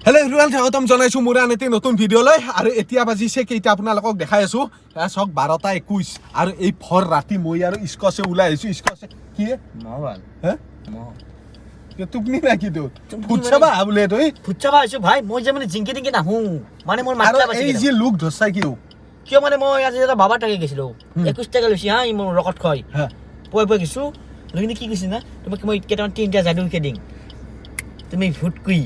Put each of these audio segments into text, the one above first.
Hello' everyone, স্বাগতম জনাইছোঁ মোৰ আন এটি নতুন ভিডিঅ'লৈ। আৰু এতিয়া বাজিছে কেইটা আপোনালোকক দেখাই আছোঁ, চাওক 12:21 আৰু এই ভৰ ৰাতি মই আৰু স্কচে ওলাই আহিছোঁ। স্কচে কি হে টোপনি নাকি তোৰ ফুট চাবা বোলে তই ফুট চাবা আহিছোঁ ভাই। মই যে মানে জিংকি টিংকি নাহোঁ মানে মোৰ মাতলা বাছি এই যি লোক ধৰচাই কিয় মানে মই আজি এটা বাবা তাকে গৈছিলোঁ 21 টাকা লৈছে হা মোৰ ৰকত খুৱাই পুৱাই পুৱাই গৈছোঁ। লৈ কি কৈছে না তোমাক মই কেইটামান 3টা যাদু শিকাই দিম, তুমি ভূত কুই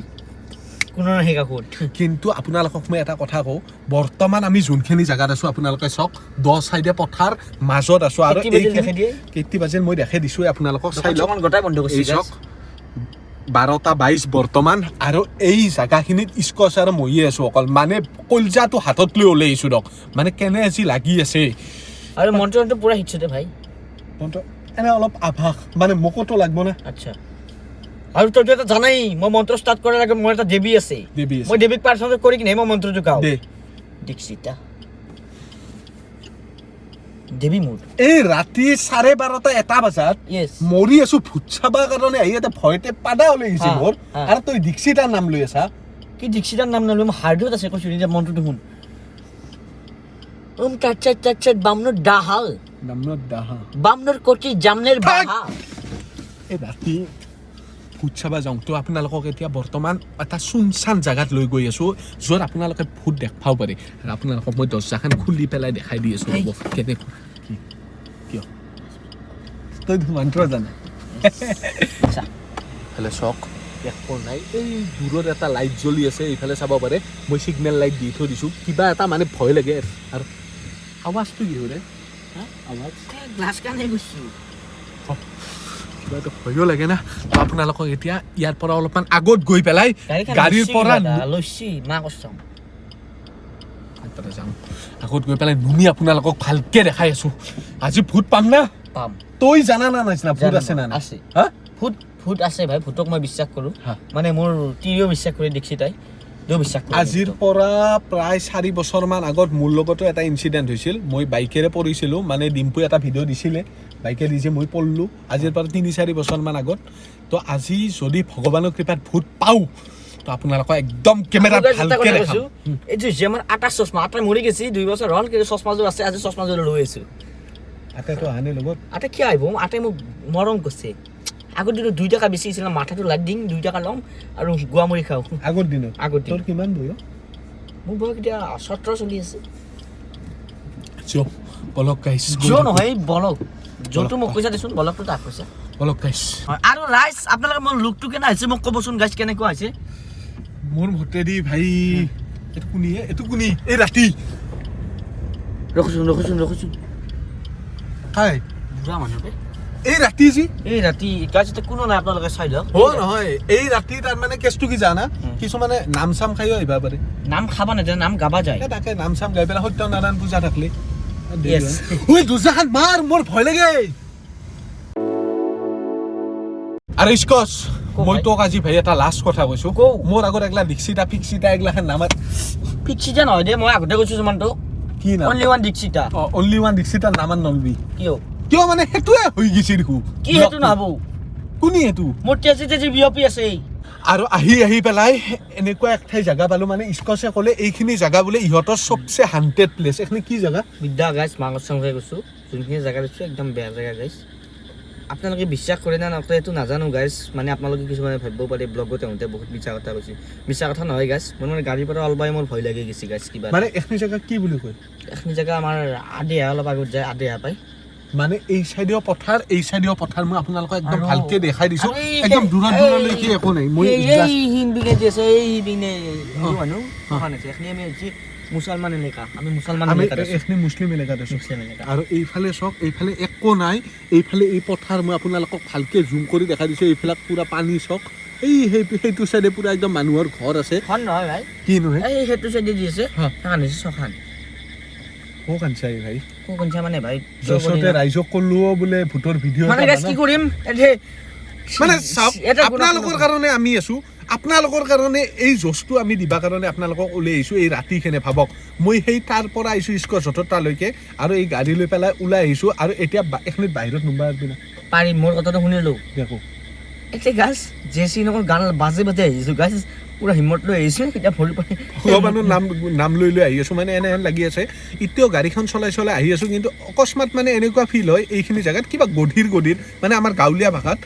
কোনো নাহে কাকত। কিন্তু আপোনালোকক মই এটা কথা কওঁ, বৰ্তমান আমি যোনখিনি জেগাত আছোঁ আপোনালোকে চাওক, 10 চাইডে পথাৰ মাজত আছোঁ। আৰু কেইটি বাজিল মই দেখাই দিছোঁ আপোনালোকক, চাই লওক গোটাই বন্ধ কৰিছে। চাওক 12:22 বৰ্তমান। আৰু এই জেগাখিনিত স্কচ আৰু মইয়ে আছোঁ অকল, মানে কলজাটো হাতত লৈ ওলাই আহিছোঁ দক, মানে কেনে আজি লাগি আছে। আৰু মন্ত্ৰটো পুৰা হিটছতে ভাই, মন্ত্ৰ এনে অলপ আভাস মানে মোকতো লাগব না। আচ্ছা, আৰু তই এটা জানাই মই মন্ত্ৰ ষ্টাৰ্ট কৰাৰ আগে মোৰ এটা দেৱী আছে, মই দেৱীক প্ৰাৰ্থনা কৰি কিনে মই মন্ত্ৰটো গাওঁ। দীক্ষিতা দেৱী মোৰ এই ৰাতি 12:30 1 বজাত মৰি আছোঁ ভূত চাবৰ কাৰণে আহি এটা ভয়তে পাদা ওলাই গৈছে মোৰ। আৰু তই দীক্ষিতাৰ নাম লৈ আছা। কি দীক্ষিতাৰ নাম নলৈ, মই হাৰ্ডত আছে কৈছোঁ নিজে মন্ত্ৰটো শুন। চাট বামনৰ ডাহাল বামনৰ কটি জামনেৰ বাহা। এই ৰাতি ভূত চাবা যাওঁ তো আপোনালোকক এতিয়া বৰ্তমান এটা চুনচান জেগাত লৈ গৈ আছোঁ, য'ত আপোনালোকে ভূত দেখাব পাৰে। আৰু আপোনালোকক মই দৰ্জাখন খুলি পেলাই দেখাই দি আছোঁ। ৰ'ব কেনেকুৱা কি কিয় তই মন্ত্ৰ জানা এইফালে চাওক একো নাই, এই দূৰত এটা লাইট জ্বলি আছে, এইফালে চাব পাৰে। মই ছিগনেল লাইট দি থৈ দিছোঁ। কিবা এটা মানে ভয় লাগে। আৰু আৱাজটো কি হয় আৱাজ গ্লাছ কানে গৈছোঁ, কিবা এটা ভয়ো লাগে না। আপোনালোকক এতিয়া ইয়াৰ পৰা অলপমান আগত গৈ পেলাই গাড়ীৰ পৰা লৈছি মা কষ্ট যাওঁ, আগত গৈ পেলাই নুমি আপোনালোকক ভালকে দেখাই আছোঁ। আজি ভূত পাম না পাম। তই জানা না নাছিনা ভূত আছে না আছে? ভূত আছে ভাই, ভূতক মই বিশ্বাস কৰোঁ। মানে মোৰ তিৰিও বিশ্বাস কৰি দীক্ষিতাই বিশ্বাস কৰে। আজিৰ পৰা প্ৰায় 4 বছৰমান আগত মোৰ লগতো এটা ইনচিডেণ্ট হৈছিল। মই বাইকেৰে পৰিছিলোঁ, মানে ডিম্পুৱে এটা ভিডিঅ' দিছিলে বাইকে দি যে মই পঢ়লোঁ আজিৰ পৰা 3-4 বছৰমান আগত। তো আজি যদি ভগৱানৰ কৃপাত ভূত পাওঁ তো আপোনালোকক একদম কেমেৰাত ভালকে দেখাম। এই যে আমাৰ আটা চশমা আটা মৰি গৈছে 2 বছৰ হ'ল, কিন্তু চশমাযোৰ আছে। আজি চশমাযোৰ লৈ আহিছোঁ। আটাইতো আনে লগত আটা কি আহিব, আটাই মোক মৰম কৰিছে। আগৰ দিনত 2 টাকা বেছি আছিল, মাথাটো লাগ দিং 2 টাকা ল'ম আৰু গুৱা মুড়ি খাওঁ। আগৰ দিনত তোৰ কিমান বয়স? মোৰ বয়স এতিয়া 17 চলি আছে। বলক গাইছ, নহয় বলক, যোনটো মোক কৈছা দেচোন, বলকটো তাক কৈছা। বলক গাইছ। আৰু ৰাইজ আপোনালোকে মোৰ লুকটো কেনে হৈছে মোক ক'বচোন গাইছ, কেনেকুৱা হৈছে? মোৰ মতেদি ভাই এইটো কোনি এই ৰাতি ৰখোচোন হাই বুঢ়া মানুহে এই ৰাতি যি এই ৰাতি গাইছ কোনো নাই, আপোনালোকে চাই লওক। নহয় এই ৰাতি তাৰ মানে কেছটো কি জানা, কিছুমানে নাম চাম খাইও আহিবা পাৰে। নাম খাবা নাযায়, নাম গাবা যায়। তাকে নাম চাম গাই পেলাই সত্যনাৰায়ণ পূজা থাকলে দৰ্জাখন মাৰ, মোৰ ভয় লাগে। আৰু স্কচ মই তোক আজি ভাই এটা লাষ্ট কথা কৈছোঁ, মোৰ আগত এগলা দীক্ষিতা ফিক্সিতা এগলাখান নাম ফিক্সিতা নহয় দে, মই আগতে কৈছোঁ তোমাৰটো কি নাম only one Dikshita. Only one দীক্ষিতাৰ নামান নলবি কিয় মানে সেইটোৱে হৈ গৈছে দেখোঁ। কি সেইটো নহ'ব, কোনি সেইটো মোৰ তেজি বিয়পি আছে। আৰু আহি পেলাই এনেকুৱা এক ঠাই জেগা পালোঁ, মানে স্কচে ক'লে এইখিনি জেগা বোলে ইহঁতৰ চবচে হাণ্টেড প্লেচ। এইখিনি কি জেগা? বিদ্যা গাইছ মাংস চাংখাই কৈছোঁ, যোনখিনি জেগা দিছোঁ একদম বেয়া জেগা গাইছ। আপোনালোকে বিশ্বাস কৰে না নকৰে এইটো নাজানো গাইছ, মানে আপোনালোকে কিছুমানে ভাবিব পাৰে ব্লগত আহোঁতে বহুত মিছা কথা কৈছে। মিছা কথা নহয় গাইছ, মোৰ মানে গাড়ীৰ পৰা অলবাই মোৰ ভয় লাগি গৈছে গাইছ। কিবা মানে এইখিনি জেগা কি বুলি কয়? এইখিনি জেগা আমাৰ আদেহা অলপ আগত যায়, আদেহা পায়। মানে এই চাইডেও পথাৰ, এই চাইডেও পথাৰ। মই আপোনালোকক একদম ভালকে দেখাই দিছোঁ, একদম দূৰলৈকে একো নাই। মই মুছলমান এলেকা, আমি মুছলমান মুছলিম এলেকাত আছোঁ। আৰু এইফালে চাওক, এইফালে একো নাই। এইফালে এই পথাৰ মই আপোনালোকক ভালকে জুম কৰি দেখাই দিছোঁ। এইফালে পুৰা পানী চাওক, সেইটো চাইডে পুৰা একদম মানুহৰ ঘৰ আছে। নহয় ভাই, কি নহয় সেইটো চাইডে দি আছে ছখান কাঞ্চাই ভাই মানে ভাই যশোতে ৰাইজক ক'লো বোলে ভূতৰ ভিডিঅ'। মানে কি কৰিম, মানে আপোনালোকৰ কাৰণে আমি আছোঁ, আপোনালোকৰ কাৰণে এই জছটো আমি দিবা কাৰণে আপোনালোকক ওলাই আহিছোঁ এই ৰাতিখনে। ভাবক মই সেই তাৰ পৰা আহিছোঁ স্কচত তালৈকে, আৰু এই গাড়ী লৈ পেলাই ওলাই আহিছোঁ। আৰু এতিয়া এইখিনিত বাহিৰত নোবা পাৰিম, মোৰ কথাটো শুনিলোঁ দেখো এতিয়া গাছ জেচি নকৰ গান বাজে আহিছোঁ গাছ। পুৰা হিম্মত লৈ আহিছোঁ এতিয়া ভৰি পাই ভগৱানৰ নাম লৈ লৈ আহি আছোঁ মানে এনেহেন লাগি আছে এতিয়াও গাড়ীখন চলাই চলাই আহি আছোঁ কিন্তু অকস্মাত মানে এনেকুৱা ফিল হয় এইখিনি জেগাত কিবা গধীৰ মানে আমাৰ গাঁৱলীয়া ভাষাত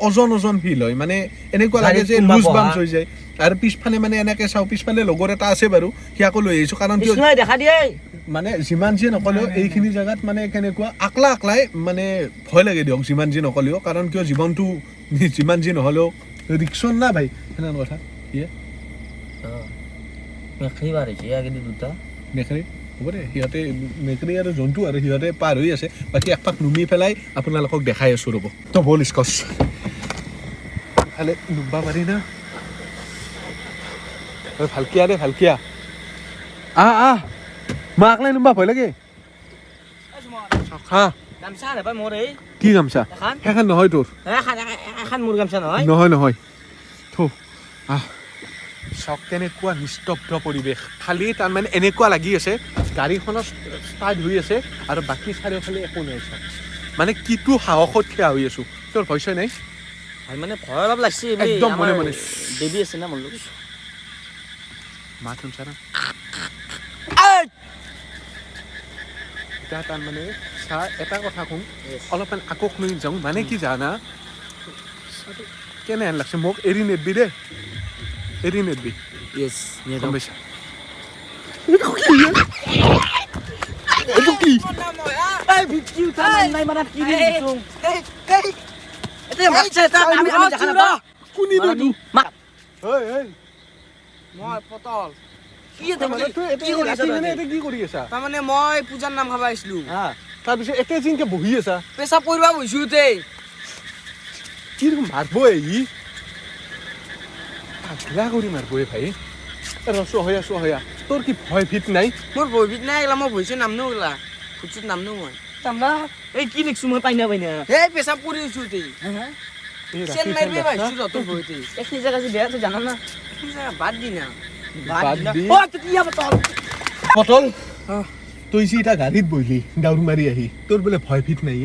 ওজন ফিল হয় মানে এনেকুৱা লাগে যে লুজ বাম্পছ হৈ যায় আৰু পিছফালে মানে এনেকৈ চাওঁ পিছফালে লগৰ এটা আছে বাৰু সিয়াকো লৈ আহিছোঁ কাৰণ কিয় দেখা দিয়ে মানে যিমান যি নকলেও এইখিনি জেগাত মানে কেনেকুৱা আকলাই মানে ভয় লাগে দিয়ক যিমান যি নকলেও কাৰণ কিয় জীৱনটো যিমান যি নহ'লেও ৰিক্সন না ভাই সেনেকুৱা কথা ইয়ে দুটা মেকুৰী হ'ব দে সিহঁতে মেকুৰী আৰু জন্তু আৰু সিহঁতে পাৰ হৈ আছে বাকী একপাক নুমি পেলাই আপোনালোকক দেখাই আছোঁ ৰ'ব তো ব'ল স্কচ ভালে ডুববা পাৰি না ভালকিয়া দে ভালকিয়া আহ মই আকলাই নুবা ভয় লাগে হা গামছা নাপায় মোৰ এই কি গামছা সেইখন নহয় তোৰ এখন মোৰ গামছা নহয় নহয় থৌ চক কেনেকুৱা নিস্তব্ধ পৰিৱেশ খালি তাৰমানে এনেকুৱা লাগি আছে গাড়ীখনৰ ষ্টাৰ্ট হৈ আছে আৰু বাকী চাৰিওফালে একো নাই চক মানে কিটো সাহসত থিয়া হৈ আছোঁ তোৰ ভয় চয় নাই মানে ভয় অলপ লাগছে একদম মনে মনে বেবী আছে না মোৰ লগত মাত শুনছা না এতিয়া তাৰমানে চা এটা কথা কওঁ অলপমান আকৌ লৈ যাওঁ মানে কি জানা কেনেহেন লাগছে মোক এৰি নেদবি দেই এৰি নেদবি ইয়েছ গম পাইছা এইটো কি তাৰমানে মই পূজাৰ নাম খাব আহিছিলো তাৰপিছত একে জিনকে বহি আছা পেচাব কৰিব বহিছো কি মাৰব ই পাগলা কৰি মাৰব ভাই ৰচহয়া তোৰ কি ভয় ভিত নাই মোৰ ভয়ভিত নাই এগলা মই ভয়ছো নামনো এগলা ফুটছত নামনো মই এই কি লিখছো মই পাইনা এই পেচাব কৰি আছো চেন মাৰিবি ভাবিছো যতৰ ভয়তে এইখিনি জেগা যে বেয়া তই জানা না বাদ দি না পটল তই যে এতিয়া গাড়ীত বহিলি দাউৰি মাৰি আহি তোৰ বোলে ভয় ভিত নাই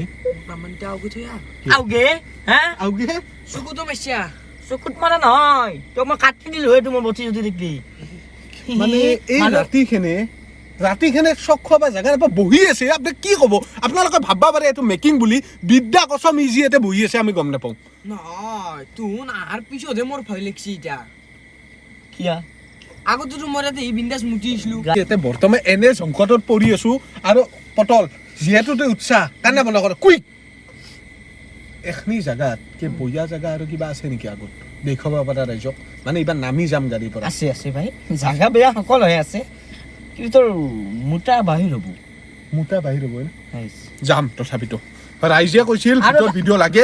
আউগে চকুতো মাৰিছা চকুত মাৰা নহয় তোক মই কাটি দিলো সেইটো মই বটি যদি দেখলি মানে এই ৰাতিখনে চক খোৱা জেগাৰ পৰা বহি আছে আপুনি কি ক'ব আপোনালোকে ভাববা পাৰে এইটো মেকিং বুলি বিদ্যা কচম ইজি ইয়াতে বহি আছে আমি গম নাপাওঁ নহয় তোন আহাৰ পিছতহে মোৰ ভয় লাগছি এতিয়া কিয়া আগতেতো মই ইয়াতে এই বিন্দাছ মুতি আছিলো ইয়াতে বৰ্তমান এনে সংকটত পৰি আছো আৰু পটল যিহেতু তই উৎসাহ কান্দা বন্ধ কৰ কুইক এখনি জেগাত কি বঢ়িয়া জেগা আৰু কিবা আছে নেকি আগত দেখুৱাব পৰা ৰাইজক মানে এইবাৰ নামি যাম গাড়ীৰ পৰা আছে ভাই জাগা বেয়া সকল হৈ আছে কিন্তু তোৰ মোটা বাহিৰ হ'ব যাম তথাপিতো ৰাইজে কৈছিল ভিতৰ ভিডিঅ' লাগে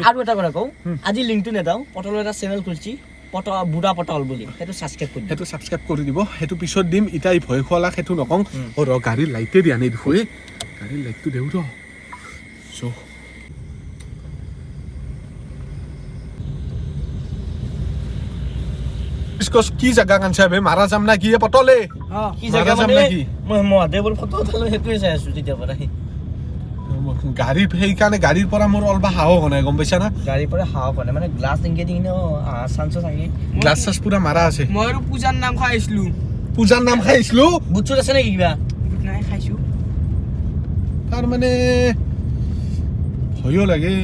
আৰু এটা কথা কওঁ আজি লিংকটো নেদাওঁ পটলৰ এটা চেনেল খুলিছি বুঢ়া পটল বুলি সেইটো ছাবস্ক্ৰাইব কৰি দিব সেইটো পিছত দিম এতিয়া এই ভয় খোৱালাক সেইটো নকওঁ ৰ গাড়ীৰ লাইটে দিয়া নাই দেখুৱাই গাড়ীৰ লাইটটো দেওঁ ৰ কি জাগা কাঞ্চা বে মাৰা যাম না কি পটলে কি জাগা মানে মই মহাদেৱৰ ফটো উঠালো সেইটোৱে চাই আছো তেতিয়া পৰা গাড়ীৰ সেইকাৰণে গাড়ীৰ পৰা মোৰ অলবা সাহস নাই গম পাইছা না গাড়ীৰ পৰা সাহস নাই মানে গ্লাছ ইংগে দি কিনে চান্স থাকে গ্লাছ চাছ পুৰা মাৰা আছে মই আৰু পূজাৰ নাম খাই আহিছিলো বুটছুট আছে নেকি কিবা নাই খাইছো তাৰ মানে ভয়ো লাগে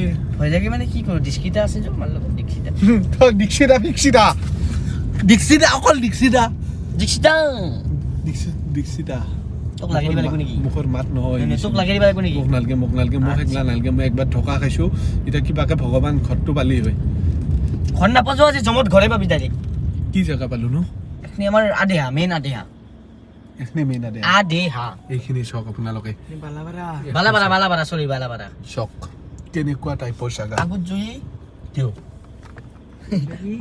মানে কি কৰো ডিস্কিটা আছে যে মাৰ লগত দীক্ষিতা অকল দীক্ষিতা তোক লাগি দিব লাগিব নেকি মুখৰ মাত নহয় তোক লাগি দিব লাগিব নেকি মোক নালগে মই একলা নালগে মই একবাৰ ঢকা খাইছো এতিয়া কিবাকে ভগৱান ঘৰটো পালি হয় ঘৰ নাপাজো আজি জমত ঘৰে পাবি ডাইৰেক্ট কি জায়গা পালো নো এখনি আমাৰ আদেহা মেইন আদেহা এইখিনি চক আপোনালোকে বালাবাৰা সৰি বালাবাৰা চক কেনেকুৱা টাইপৰ জাগা আগত জুই কিয়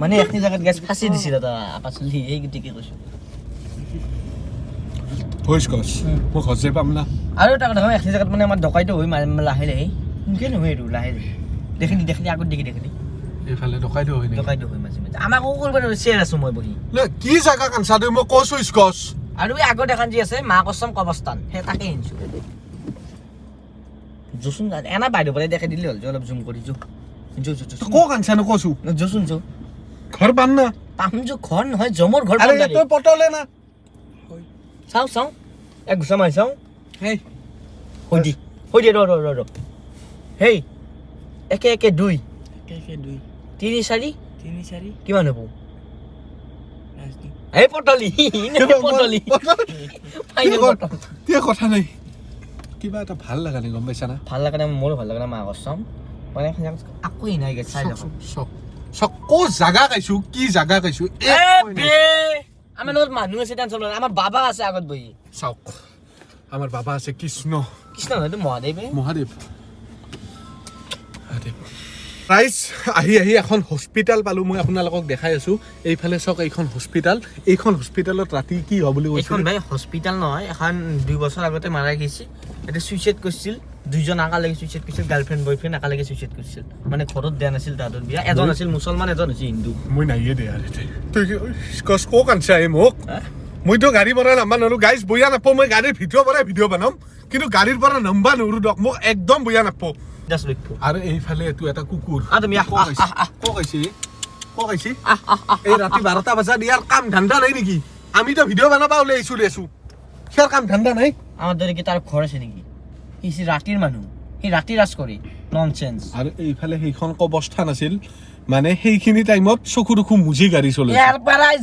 মানে এখনি জাগাত গেছ ফাঁচি দিছিল এটা পাছলি এই গতিকে কৈছো মই খসে পাম না আৰু এটা কথা এখনি জাগাত মানে আমাৰ ডকাইটো হৈ লাহে মুখে নহয় এইটো লাহে দেখি আগত দেখি এইফালে ডকাইটো হয় মাজে আমাকো কৰিব শ্বেয়াৰ আছো মই বহি কি জাগা কাঞ্চা তই মই কৈছো স্কচ আৰু এই আগত এখন যি আছে মা কসম কবস্থান সেই তাকে আনিছো জোচোন এনা বাইদেউ পৰা দেখাই দিলে হ'ল অলপ জুম কৰি জো ক কাঞ্চা নকৈছো জোচোন ঘৰ পাম না পামজু ঘৰ নহয় জমৰ ঘৰ আৰে পামদাৰি তুই পটলে না চাওঁ এক গুচা মাৰি চাওঁ হেই হৈ দি ৰ হেই একে 2 কে 2 3 4 3 4 কিমান হ'ব 5 এই পটলি পটলি ফাইনেল পটল তুই কথা নাই কিবা এটা ভাল লাগা নাই গম পাইছা না ভাল লগা নাই মোৰো ভাল লগা নাই মাক চাম মানে আকৌ নাই গেছ চাই যাব সক কো জাগা কাইছো কি জাগা কাইছো আমাৰ লগত মানুহ আছে টেনচন নাই আমাৰ বাবা আছে আগত বহি চাওক আমাৰ বাবা আছে কৃষ্ণ কৃষ্ণ হয়তো মহাদেৱে মহাদেৱ ৰাইজ আহি এখন হস্পিটেল পালো মই আপোনালোকক দেখাই আছো এইফালে চাওক এইখন হস্পিটেলত ৰাতি কি হ'ব বুলি এইখন ভাই হস্পিটেল নহয় এখন 2 বছৰ আগতে মাৰা গৈছে এটা সুইসাইড কৰিছিল দুইজন আকালৈকে সুইসাইড কৰিছিল গাৰ্লফ্ৰেণ্ড বয়ফ্ৰেণ্ড আকালৈকে সুইসাইড কৰিছিল মানে ঘৰত দিয়া নাছিল তাহাঁতৰ বিয়া এজন আছিল মুছলমান এজন হৈছে হিন্দু মই নাইয়ে দে আৰু তুই কস কক আনছা এই মোক মইতো গাড়ী পৰা নাম্বা নৰো গাইজ বইয়া নাপাওঁ মই গাড়ীৰ ভিডিঅ' বনাম কিন্তু গাড়ীৰ পৰা নাম্বা নৰো দক মোক একদম বইয়া নাপাওঁ জাষ্ট লক্ষ্য আৰু এইফালে এইটো এটা কুকুৰ তুমি কৈছি এই ৰাতি 12টা বজাত ইয়াৰ কাম ধান্দা নাই নেকি আমিতো ভিডিঅ' বনাবা ওলাই আছো সিয়াৰ কাম ধান্দা নাই আমাৰ দৰে কি তাৰ ঘৰ আছে নেকি সি ৰাতিৰ মানুহ সি ৰাতি ৰাজ কৰে ননসেন্স আৰু এইফালে সেইখন কবস্থান আছিল মানে সেইখিনি টাইমত চকু মুজি গাড়ী চলাইছে ইয়াৰ পৰাই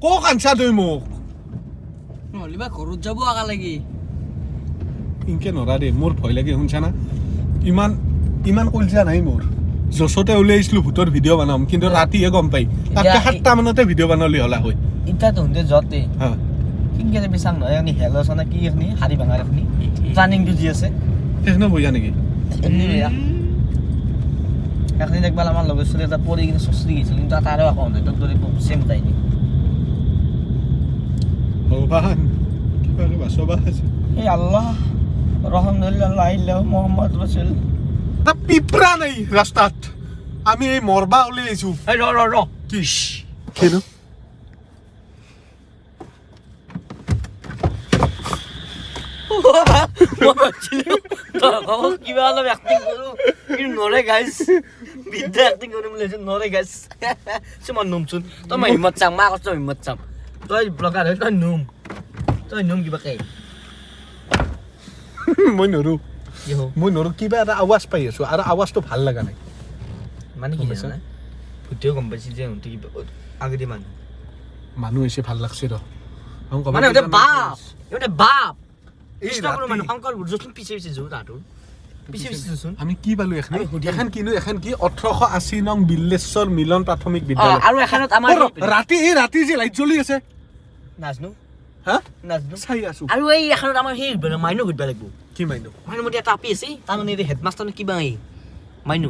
কক আনছা তই মোক নহ'লে বা ঘৰত যাব আগা লাগি ইনকে নৰা দে মোৰ ভয় লাগে শুনছা না ইমান কলজা নাই মোৰ জছতে উলিয়াইছিলো ভূতৰ ভিডিঅ' বনাম কিন্তু ৰাতিহে গম পাই তাতকে 7টা মানতে ভিডিঅ' বনালি হলা হয় ইটা তহঁতে যতে হা কিনকে যে বিচাং নহয় এখনি হেল আছে না কি এখনি হাৰি ভাঙাৰ এখনি প্লানিংটো যি আছে সেইখিনি বইয়া নেকি এখনি দেখবাল আমাৰ লগৰ ছোৱালী এটা পৰি কিনে চচৰি গৈছিল কিন্তু তাৰো একো নাই তোৰ দৰে চেম কাহিনী ভগৱান কিবাকে বাচবা আছে এই আল্লাহ ৰহমতুল্লাহ ইল্লাহ মুহাম্মদ ৰাসূল এটা পিপৰা নাই ৰাস্তাত আমি এই মৰবা উলিয়াইছো এই ৰ কি কিনো কিবা অলপ এক্টিং কৰো কিন্তু নৰে গাইছ বিদ্যা এক্টিং কৰিম বুলি নৰে গাইছ মই নুমচোন তই মই হিম্মত চাম মা কৈছ হিম্মত চাম তই ব্লগাৰ হয় তই নুম কিবা কে মই নৰো কি হো মই নৰো কিবা এটা আৱাজ পাই আছো আৰু আৱাজটো ভাল লগা নাই মানে কি জানা ভূতেও গম পাইছিল যে হুঁতে কিবা আগেদি মানুহ এসে ভাল লাগছে ৰ মানে ওটা বাপ কৃষ্ণগুৰু মানুহ শংকৰ গুৰুজন পিছে যো তাহাঁতৰ পিছে যোচোন আমি কি পালো এখন কি 1880 নং বিল্লেশ্বৰ মিলন প্ৰাথমিক বিদ্যালয় আৰু এখনত আমাৰ ৰাতি যে লাইট জ্বলি আছে নাজনো হা নাজনো চাই আছো আৰু এই এখনত আমাৰ সেই মাইনু ঘুৰবা লাগবো কি মাইনো মাইনু মতে এটা আপি আছে তাৰ মানে হেডমাষ্টাৰ কিবা এই মাইনু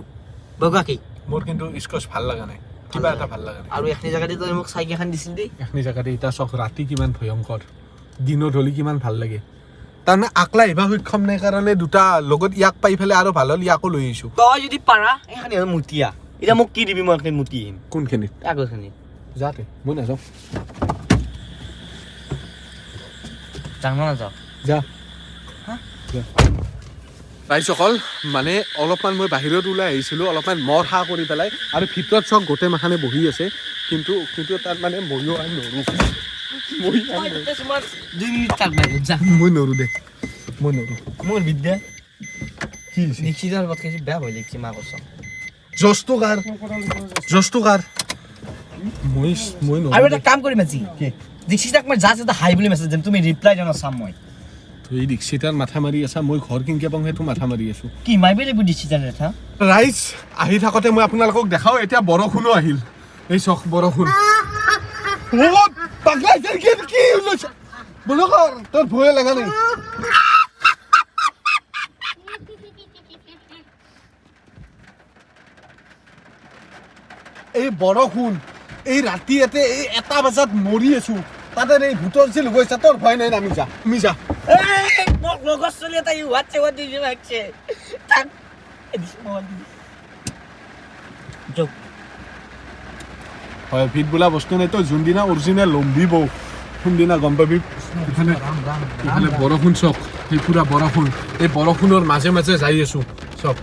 বগাকে মোৰ কিন্তু স্কচ ভাল লগা নাই কিবা এটা ভাল লগা নাই আৰু এখনি জায়গাতে তই মোক চাইকেল এখন দিছিল দেই এখনি জায়গাতে এটা চক ৰাতি কিমান ভয়ংকৰ দিনত হলি কিমান ভাল লাগে তাৰমানে আকলা আহিবা সক্ষম নাই কাৰণে দুটা লগত ইয়াক পাই ফেলে আৰু ভাল হল ইয়াকো লৈ আহিছো তই যদি পাৰা এখানি মুতিয়া এটা মোক কি দিবি মই এখন মুতি আহিম কোনখিনিত আগৰখানি যাতে মই নাযাওঁ যাওঁ নাযাওঁ যা ৰাইজসকল মানে অলপমান মই বাহিৰত ওলাই আহিছিলোঁ অলপমান মৰ হা কৰি পেলাই আৰু ভিতৰত চক গোটেই মাখানে বহি আছে কিন্তু তাত মানে ময়ো আৰু নৰো মই নৰো দে মই নৰো মোৰ বিদ্যা কি নিশ্চিতৰ লগত খাইছি বেয়া ভয় লাগিছে মা কৈছ জস্তু কাৰ মই আৰু নৰো এটা কাম কৰিম আজি দীক্ষিতাক মই যা যা হাই বুলি মেছেজ দিম তুমি ৰিপ্লাই জানা চাম মই তুই দীক্ষিতাৰ মাথা মাৰি আছা মই ঘৰ কিনকে পাওঁ সেইটো মাথা মাৰি আছো কি মাৰিবই লাগিব দীক্ষিতাৰ এটা ৰাইজ আহি থাকোঁতে মই আপোনালোকক দেখাওঁ এতিয়া বৰষুণো আহিল এই চখ বৰষুণ কি বলকৰ তোৰ ভয়ে লগা নাই এই বৰষুণ এই ৰাতি এটা বজাত মৰি আছো তাতে এই ভূতৰ চিল গৈছা তোৰ ভয় নাই আমি যা মোক লগৰ ছোৱালী এটা হোৱাটছএপত দি দিব আছে তাক হয় ভিত বোলা বস্তু নাই তই যোনদিনা অৰিজিনেল লম্বিব কোনদিনা গম পাবি ইফালে বৰষুণ চক সেই পুৰা বৰষুণ এই বৰষুণৰ মাজে মাজে যাই আছো চক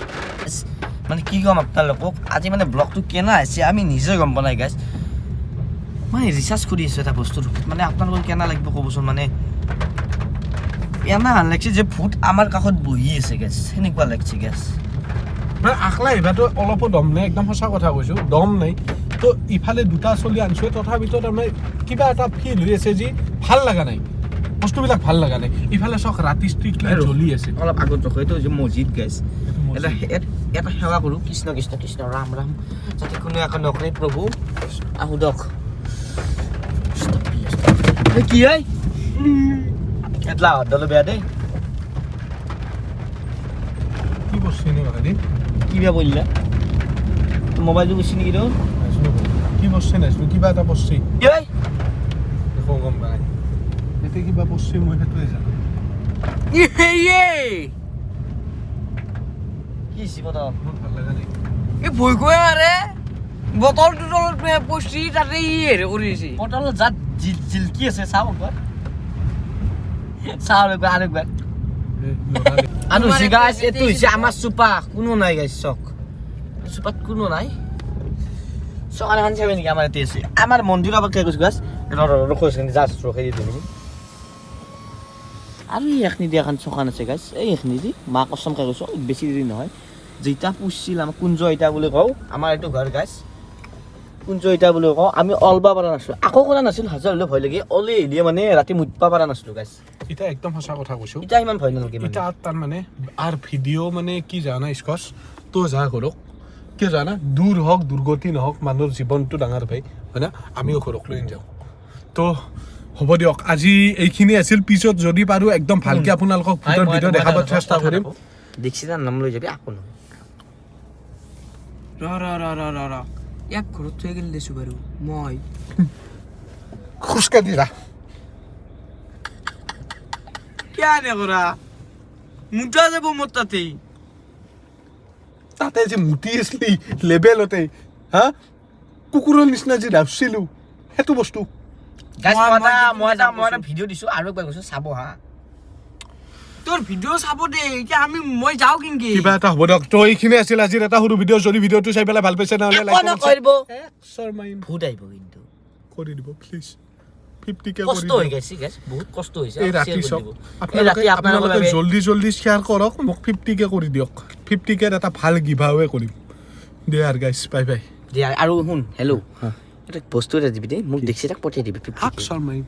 মানে কি ক'ম আপোনালোকক আজি মানে ব্লগটো কেনে আহিছে আমি নিজে গম পোৱা নাই গাইছ মই ৰিচাৰ্জ কৰি আছোঁ এটা বস্তুৰ মানে আপোনালোকৰ কেনে লাগিব ক'বচোন মানে এনে ভাল লাগিছে যে ভূত আমাৰ কাষত বহি আছে গেছ সেনেকুৱা লাগিছে গেছ মানে আকলা আহিবাতো অলপো দম নাই একদম সঁচা কথা কৈছোঁ দম নাই তো ইফালে দুটা চলি আনিছোঁ তথাপিতো তাৰমানে কিবা এটা ফিল হৈ আছে যি ভাল লগা নাই বস্তুবিলাক ভাল লগা নাই ইফালে চক ৰাতি ষ্ট্ৰীট লাইট জ্বলি আছে অলপ আগত ৰখো এইটো যে মছজিদ গাইছ এটা সেৱা কৰোঁ কৃষ্ণ কৃষ্ণ কৃষ্ণ ৰাম ৰাম যাতে কোনো একো নকৰে প্ৰভু আহোঁ দক কি হয় এটলা দলে বেয়া দেই কি বস্তু নে বাহাদি কি বেয়া বললা মোবাইলটো বেছি নেকি তোৰ কি বস্তু নাইছিলোঁ কিবা এটা বস্তু কি হয় দেখো গম পাই এতিয়া কিবা বস্তু মই সেইটোৱে জানো কি চিবত মোৰ ভাল লগা নাই এই ভয় কৰে আৰে বটলটো তলত পচি তাতে ই হেৰি কৰি আছে বটলত যাত জিলকি আছে চাওঁ একবাৰ চাওঁ একবাৰ আৰু একবাৰ আৰু হৈছে গাইছ এইটো হৈছে আমাৰ চোপা কোনো নাই গাইছ চক চোপাত কোনো নাই চকান এখন চাবি নেকি আমাৰ ইয়াতে আছে আমাৰ মন্দিৰৰ পৰা কৈছোঁ গাছ ৰখি জাষ্ট ৰখি দিছোঁ নেকি আৰু এইখিনি দি এখন চকান আছে গাইছ এই এইখিনি দি মা কচম খাই কৈছোঁ বেছি দেৰি নহয় যেইটা পুষছিল আমাৰ কুঞ্জ ইটা বুলি কওঁ আমাৰ এইটো ঘৰ গাইছ কুঞ্জ ইটা বুলি কওঁ আমি অলবা পৰা নাছিলোঁ আকৌ কৰা নাছিলোঁ হাজাৰ হ'লেও ভয় লাগে অলি আহিলে মানে ৰাতি মুতবা পৰা নাছিলোঁ গাইছ এতিয়া একদম সঁচা কথা কৈছোঁ এতিয়া ইমান ভয় নালাগে এতিয়া তাৰ মানে আৰু ভিডিঅ' মানে কি জানা স্কচ তো যা কৰক কিয় জানা দূৰ হওক দুৰ্গতি নহওক মানুহৰ জীৱনটো ডাঙৰ ভাই হয় না আমিও ঘৰক লৈ যাওঁ তো হ'ব দিয়ক আজি এইখিনি আছিল পিছত যদি পাৰোঁ একদম ভালকৈ আপোনালোকক ভূতৰ ভিডিঅ' দেখাব চেষ্টা কৰিম দীক্ষিত নাম লৈ যাবি আকৌ নহয় ৰ ইয়াক ঘৰত থৈ গেলি দিছোঁ বাৰু মই খোজকাঢ়ি যা কিয় নে কৰা মুঠা যাব মোৰ তাতেই তাতে যে মুতি আছিলি লেবেলতে হা কুকুৰৰ নিচিনা যে ডাবছিলোঁ সেইটো বস্তু গাইছ মই এটা মই ভিডিঅ' দিছোঁ আৰু একবাৰ কৈছোঁ চাব হা তোৰ ভিডিঅ' চাব দে এতিয়া মই যাওঁ কিনকি কিবা এটা হ'ব দিয়ক তো এইখিনি আছিল আজিৰ এটা সৰু ভিডিঅ' যদি ভিডিঅ'টো চাই পেলাই ভাল পাইছে নহ'লে লাইক কৰিব কৰিব ভূত আহিব কিন্তু কৰি দিব প্লিজ 50K কষ্ট কৰি হৈ দিব গৈছে গাইছ বহুত কষ্ট হৈছে এই ৰাতি share চক কৰি দিব। এই আপোনালোকে ৰাতি আপোনালোকৰ আপোনালোকে বাবে জল্দি শ্বেয়াৰ কৰক মোক 50K কৰি দিয়ক 50K এটা ভাল গিভআৱে কৰিম দে আৰু গাইছ বাই বাই দিয়া আৰু শুন হেল্ল' এটা বস্তু এটা দিবি দেই মোক দেখি তাক পঠিয়াই দিবি শৰ্মাই